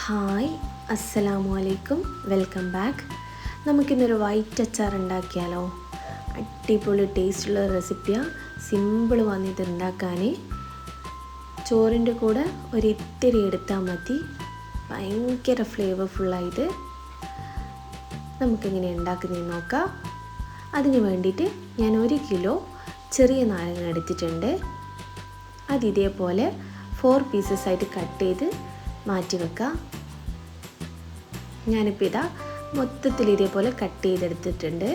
Hi, അസ്സലാമു അലൈക്കും, welcome back. നമുക്കിന്നൊരു വൈറ്റ് അച്ചാർ ഉണ്ടാക്കിയാലോ? അടിപൊളി ടേസ്റ്റുള്ള റെസിപ്പിയാണ്. സിമ്പിൾ വന്നിട്ട് ഉണ്ടാക്കാൻ. ചോറിൻ്റെ കൂടെ ഒരിത്തിരി എടുത്താൽ മതി. ഭയങ്കര ഫ്ലേവർഫുള്ളായിട്ട് നമുക്കിങ്ങനെ ഉണ്ടാക്കുന്നതെന്ന് നോക്കാം. അതിന് വേണ്ടിയിട്ട് ഞാൻ 1 കിലോ ചെറിയ നാരങ്ങ എടുത്തിട്ടുണ്ട്. അത് ഇതേപോലെ 4 പീസസ് ആയിട്ട് കട്ട് ചെയ്ത് മാറ്റി വെക്കാം. ഞാനിപ്പോൾ ഇതാ മൊത്തത്തിൽ ഇതേപോലെ കട്ട് ചെയ്തെടുത്തിട്ടുണ്ട്.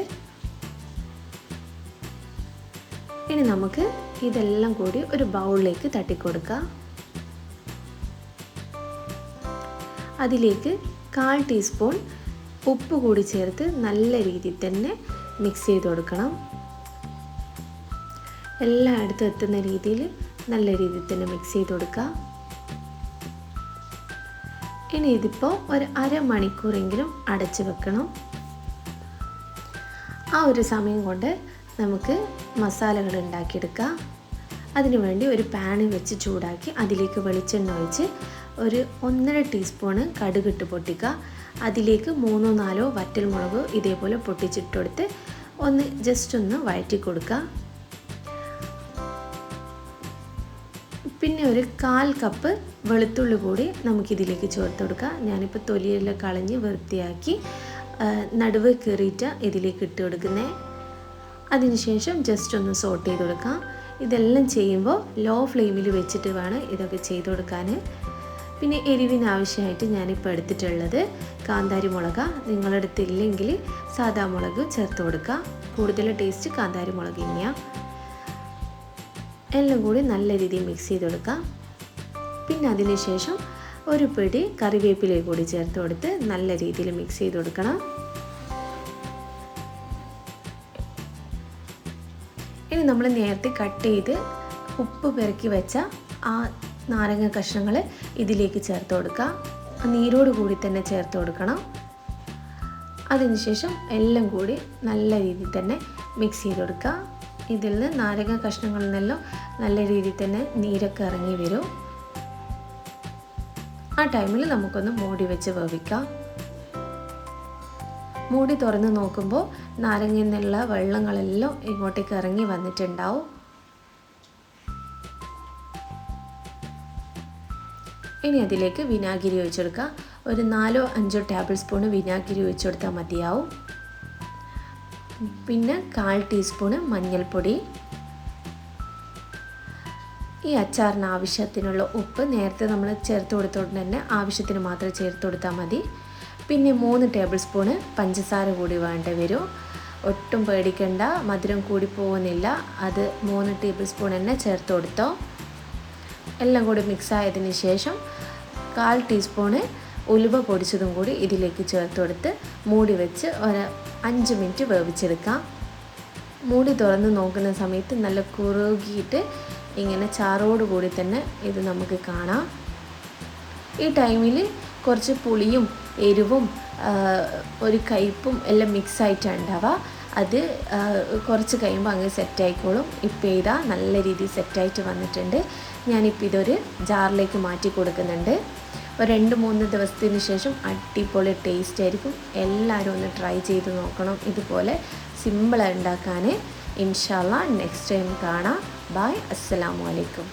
ഇനി നമുക്ക് ഇതെല്ലാം കൂടി ഒരു ബൗളിലേക്ക് തട്ടിക്കൊടുക്കാം. അതിലേക്ക് 1/4 ടീസ്പൂൺ ഉപ്പ് കൂടി ചേർത്ത് നല്ല രീതിയിൽ തന്നെ മിക്സ് ചെയ്ത് കൊടുക്കണം. എല്ലായിടത്തും എത്തുന്ന രീതിയിൽ നല്ല രീതിയിൽ തന്നെ മിക്സ് ചെയ്ത് കൊടുക്കുക. ഇനി ഇതിപ്പോൾ ഒരു അരമണിക്കൂറെങ്കിലും അടച്ച് വെക്കണം. ആ ഒരു സമയം കൊണ്ട് നമുക്ക് മസാലകൾ ഉണ്ടാക്കിയെടുക്കാം. അതിനുവേണ്ടി ഒരു പാന് വെച്ച് ചൂടാക്കി അതിലേക്ക് വെളിച്ചെണ്ണ ഒഴിച്ച് ഒരു 1.5 ടീസ്പൂണ് കടുകിട്ട് പൊട്ടിക്കുക. അതിലേക്ക് 3-4 വറ്റൽമുളക് ഇതേപോലെ പൊട്ടിച്ചിട്ട് കൊടുത്ത് ജസ്റ്റ് ഒന്ന് വഴറ്റി കൊടുക്കുക. പിന്നെ ഒരു 1/4 കപ്പ് വെളുത്തുള്ളി കൂടി നമുക്കിതിലേക്ക് ചേർത്ത് കൊടുക്കാം. ഞാനിപ്പോൾ തൊലിയെല്ലാം കളഞ്ഞ് വൃത്തിയാക്കി നടുവ് കീറിയിട്ട് ഇതിലേക്ക് ഇട്ട് കൊടുക്കുന്നത്. അതിനുശേഷം ജസ്റ്റ് ഒന്ന് സോട്ട് ചെയ്ത് കൊടുക്കാം. ഇതെല്ലാം ചെയ്യുമ്പോൾ ലോ ഫ്ലെയിമിൽ വെച്ചിട്ട് വേണം ഇതൊക്കെ ചെയ്ത് കൊടുക്കാൻ. പിന്നെ എരിവിന് ആവശ്യമായിട്ട് ഞാനിപ്പോൾ എടുത്തിട്ടുള്ളത് കാന്താരി മുളക്. നിങ്ങളുടെ അടുത്തില്ലെങ്കിൽ സാദാ മുളക് ചേർത്ത് കൊടുക്കുക. കൂടുതൽ ടേസ്റ്റ് കാന്താരി മുളക് തന്നെയാണ്. എല്ലാം കൂടി നല്ല രീതിയിൽ മിക്സ് ചെയ്ത് കൊടുക്കാം. പിന്നെ അതിന് ശേഷം ഒരു പിടി കറിവേപ്പില കൂടി ചേർത്ത് കൊടുത്ത് നല്ല രീതിയിൽ മിക്സ് ചെയ്ത് കൊടുക്കണം. ഇനി നമ്മൾ നേരത്തെ കട്ട് ചെയ്ത് ഉപ്പ് പെരക്കി വെച്ച ആ നാരങ്ങ കഷ്ണങ്ങൾ ഇതിലേക്ക് ചേർത്ത് കൊടുക്കുക. നീരോട് കൂടി തന്നെ ചേർത്ത് കൊടുക്കണം. അതിനുശേഷം എല്ലാം കൂടി നല്ല രീതിയിൽ തന്നെ മിക്സ് ചെയ്ത് കൊടുക്കുക. ഇതിൽ നിന്ന് നാരങ്ങ കഷ്ണങ്ങളിൽ നിന്നെല്ലാം നല്ല രീതിയിൽ തന്നെ നീരൊക്കെ ഇറങ്ങി വരും. ആ ടൈമിൽ നമുക്കൊന്ന് മൂടി വെച്ച് വേവിക്കാം. മൂടി തുറന്ന് നോക്കുമ്പോൾ നാരങ്ങയിൽ നിന്നുള്ള വെള്ളങ്ങളെല്ലാം ഇങ്ങോട്ടേക്ക് ഇറങ്ങി വന്നിട്ടുണ്ടാവും. ഇനി അതിലേക്ക് വിനാഗിരി ഒഴിച്ചെടുക്കുക. ഒരു 4-5 ടേബിൾ സ്പൂൺ വിനാഗിരി ഒഴിച്ചു കൊടുത്താൽ മതിയാവും. പിന്നെ 1/4 ടീസ്പൂണ് മഞ്ഞൾപ്പൊടി. ഈ അച്ചാറിന് ആവശ്യത്തിനുള്ള ഉപ്പ് നേരത്തെ നമ്മൾ ചേർത്ത് കൊടുത്തോണ്ട് തന്നെ ആവശ്യത്തിന് മാത്രം ചേർത്ത് കൊടുത്താൽ മതി. പിന്നെ 3 ടേബിൾ സ്പൂണ് പഞ്ചസാര കൂടി വേണ്ടി വരും. ഒട്ടും പേടിക്കണ്ട, മധുരം കൂടി പോകുന്നില്ല. അത് 3 ടേബിൾ സ്പൂൺ തന്നെ ചേർത്ത് കൊടുത്തോ. എല്ലാം കൂടി മിക്സ് ആയതിന് ശേഷം 1/4 ടീസ്പൂണ് ഉലുവ പൊടിച്ചതും കൂടി ഇതിലേക്ക് ചേർത്ത് കൊടുത്ത് മൂടി വെച്ച് ഒരു 5 മിനിറ്റ് വേവിച്ചെടുക്കാം. മൂടി തുറന്ന് നോക്കുന്ന സമയത്ത് നല്ല കുറുകിയിട്ട് ഇങ്ങനെ ചാറോട് കൂടി തന്നെ ഇത് നമുക്ക് കാണാം. ഈ ടൈമിൽ കുറച്ച് പുളിയും എരിവും ഒരു കയ്പ്പും എല്ലാം മിക്സ് ആയിട്ടാണ് ഉണ്ടാവുക. അത് കുറച്ച് കഴിയുമ്പോൾ അങ്ങ് സെറ്റായിക്കോളും. ഇപ്പോൾ ഇതാ നല്ല രീതിയിൽ സെറ്റായിട്ട് വന്നിട്ടുണ്ട്. ഞാനിപ്പോൾ ഇതൊരു ജാറിലേക്ക് മാറ്റി കൊടുക്കുന്നുണ്ട്. ഒരു 2-3 ദിവസത്തിന് ശേഷം അടിപൊളി ടേസ്റ്റ് ആയിരിക്കും. എല്ലാവരും ഒന്ന് ട്രൈ ചെയ്ത് നോക്കണം. ഇതുപോലെ സിമ്പിളായി ഉണ്ടാക്കാൻ. ഇൻഷാ അല്ലാഹ് നെക്സ്റ്റ് ടൈം കാണാം. ബൈ, അസ്സലാമു അലൈക്കും.